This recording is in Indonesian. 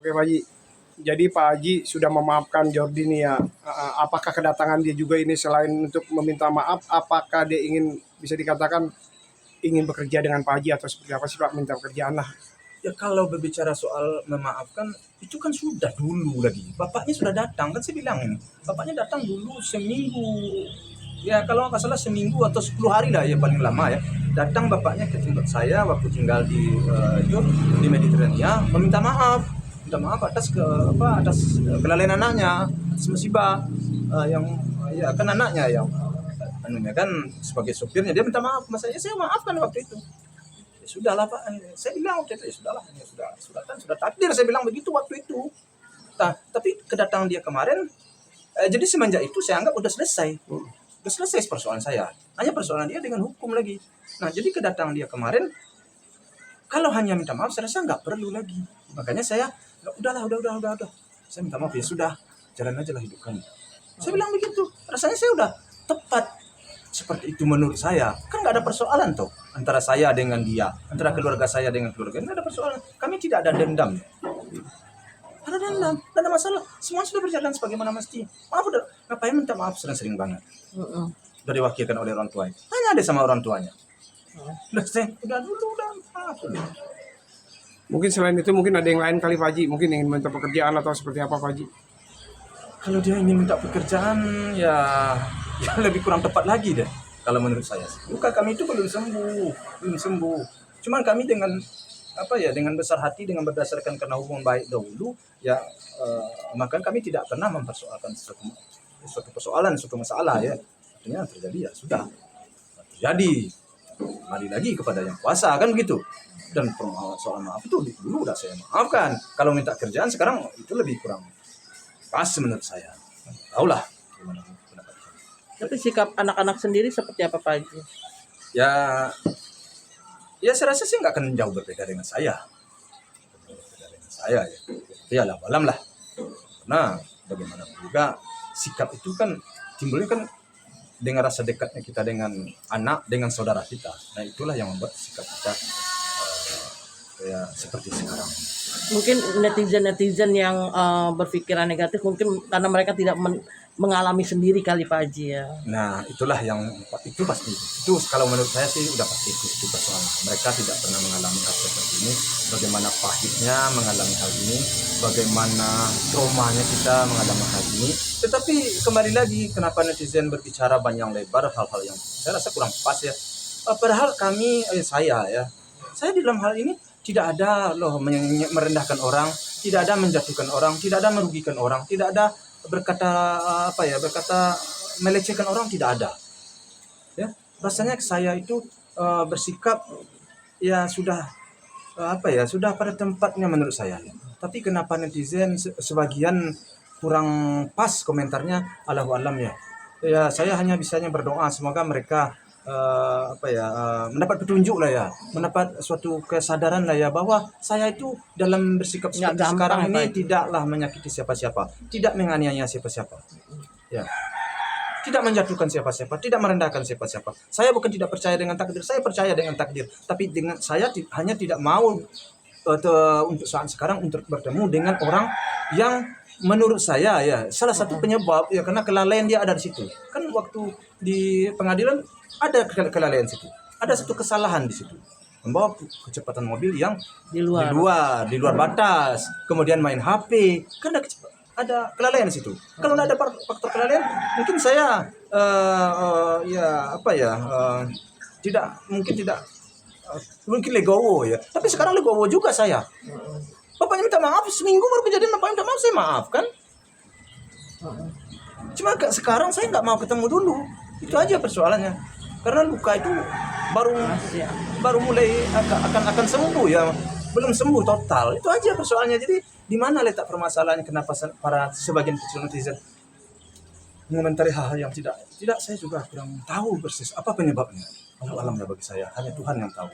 Oke Pak Haji, jadi Pak Haji sudah memaafkan Jordi nih ya. Apakah kedatangan dia juga ini selain untuk meminta maaf, apakah dia ingin bisa dikatakan ingin bekerja dengan Pak Haji atau seperti apa sih Pak, minta pekerjaan lah? Ya kalau berbicara soal memaafkan, itu kan sudah dulu lagi. Bapaknya sudah datang, kan saya bilang ini. Bapaknya datang dulu seminggu. Ya kalau nggak salah seminggu atau 10 hari lah ya paling lama ya. Datang bapaknya ke tempat saya waktu tinggal di Mediterania meminta maaf. Minta maaf atas kelalaian anaknya, atas musibah yang ya kan anaknya yang anunya kan sebagai sopirnya dia minta maaf sama saya maafkan waktu itu. Ya sudahlah Pak, saya bilang waktu itu ya sudahlah, ya sudah takdir, saya bilang begitu waktu itu. Nah, tapi kedatangan dia kemarin, jadi semenjak itu saya anggap udah selesai persoalan saya. Hanya persoalan dia dengan hukum lagi. Nah, jadi kedatangan dia kemarin, kalau hanya minta maaf saya rasa nggak perlu lagi. Makanya saya udah. Saya minta maaf ya sudah, jalan aja lah hidup kamu. Saya bilang begitu. Rasanya saya udah tepat seperti itu menurut saya. Kan nggak ada persoalan tuh antara saya dengan dia, antara keluarga saya dengan keluarga. Nggak ada persoalan. Kami tidak ada dendam. Ada dendam, nggak ada masalah. Semua sudah berjalan sebagaimana mesti. Maaf udah, ngapain minta maaf sering-sering banget. Udah diwakilkan oleh orang tuanya. Tanya deh sama orang tuanya. Udah dulu maaf. Mungkin selain itu mungkin ada yang lain kali Pak Haji, mungkin ingin minta pekerjaan atau seperti apa Pak Haji? Kalau dia ingin minta pekerjaan ya lebih kurang tepat lagi deh kalau menurut saya. Luka kami itu belum sembuh. Cuman kami dengan dengan besar hati, dengan berdasarkan karena hubungan baik dahulu ya, maka kami tidak pernah mempersoalkan suatu persoalan, suatu masalah ya. Artinya terjadi ya sudah terjadi, kembali lagi kepada yang kuasa kan begitu. Dan soal maaf itu dulu udah saya maafkan. Kalau minta kerjaan sekarang itu lebih kurang pas menurut saya. Tahulah gimana pendapat kamu. Tapi sikap anak-anak sendiri seperti apa Pak Haji? Ya saya rasa sih nggak akan jauh berbeda dengan saya. Ya. Tapi ya alam lah. Karena bagaimanapun juga sikap itu kan timbulnya kan dengan rasa dekatnya kita dengan anak, dengan saudara kita. Nah itulah yang membuat sikap kita seperti sekarang. Mungkin netizen yang berpikiran negatif mungkin karena mereka tidak mengalami sendiri kali Pak Haji ya. Nah itulah yang itu pasti. Itu kalau menurut saya sih udah pasti itu persoalan. Mereka tidak pernah mengalami hal seperti ini. Bagaimana pahitnya mengalami hal ini, bagaimana traumanya kita mengalami hal ini. Tetapi kembali lagi kenapa netizen berbicara panjang lebar hal-hal yang saya rasa kurang pas ya. Padahal saya di dalam hal ini tidak ada merendahkan orang, tidak ada menjatuhkan orang, tidak ada merugikan orang, tidak ada berkata melecehkan orang, tidak ada. Ya, rasanya saya itu bersikap ya sudah sudah pada tempatnya menurut saya. Tapi kenapa netizen sebagian kurang pas komentarnya, Allahu alam ya. Ya saya hanya bisanya berdoa semoga mereka mendapat petunjuk lah ya, mendapat suatu kesadaran lah ya bahwa saya itu dalam bersikap seperti sekarang ini tidaklah menyakiti siapa-siapa, tidak menganiaya siapa-siapa, ya, tidak menjatuhkan siapa-siapa, tidak merendahkan siapa-siapa. Saya bukan tidak percaya dengan takdir, saya percaya dengan takdir, tapi dengan saya hanya tidak mau untuk saat sekarang untuk bertemu dengan orang yang menurut saya ya salah satu penyebab ya karena kelalaian dia ada di situ. Kan waktu di pengadilan ada kelalaian situ. Ada satu kesalahan di situ. Membawa kecepatan mobil yang di luar batas. Kemudian main HP. Kan ada kelalaian di situ. Kalau tidak ada faktor kelalaian, mungkin saya mungkin legowo ya. Tapi sekarang legowo juga saya. Bapaknya minta maaf seminggu baru kejadian, bapaknya minta maaf saya maafkan. Cuma sekarang saya nggak mau ketemu dulu. Itu aja persoalannya. Karena luka itu baru mulai akan sembuh ya, belum sembuh total. Itu aja persoalannya. Jadi di mana letak permasalahannya? Kenapa para sebagian kecil netizen mengomentari hal-hal yang tidak saya juga kurang tahu persis apa penyebabnya. Allah alam ya bagi saya, hanya Tuhan yang tahu.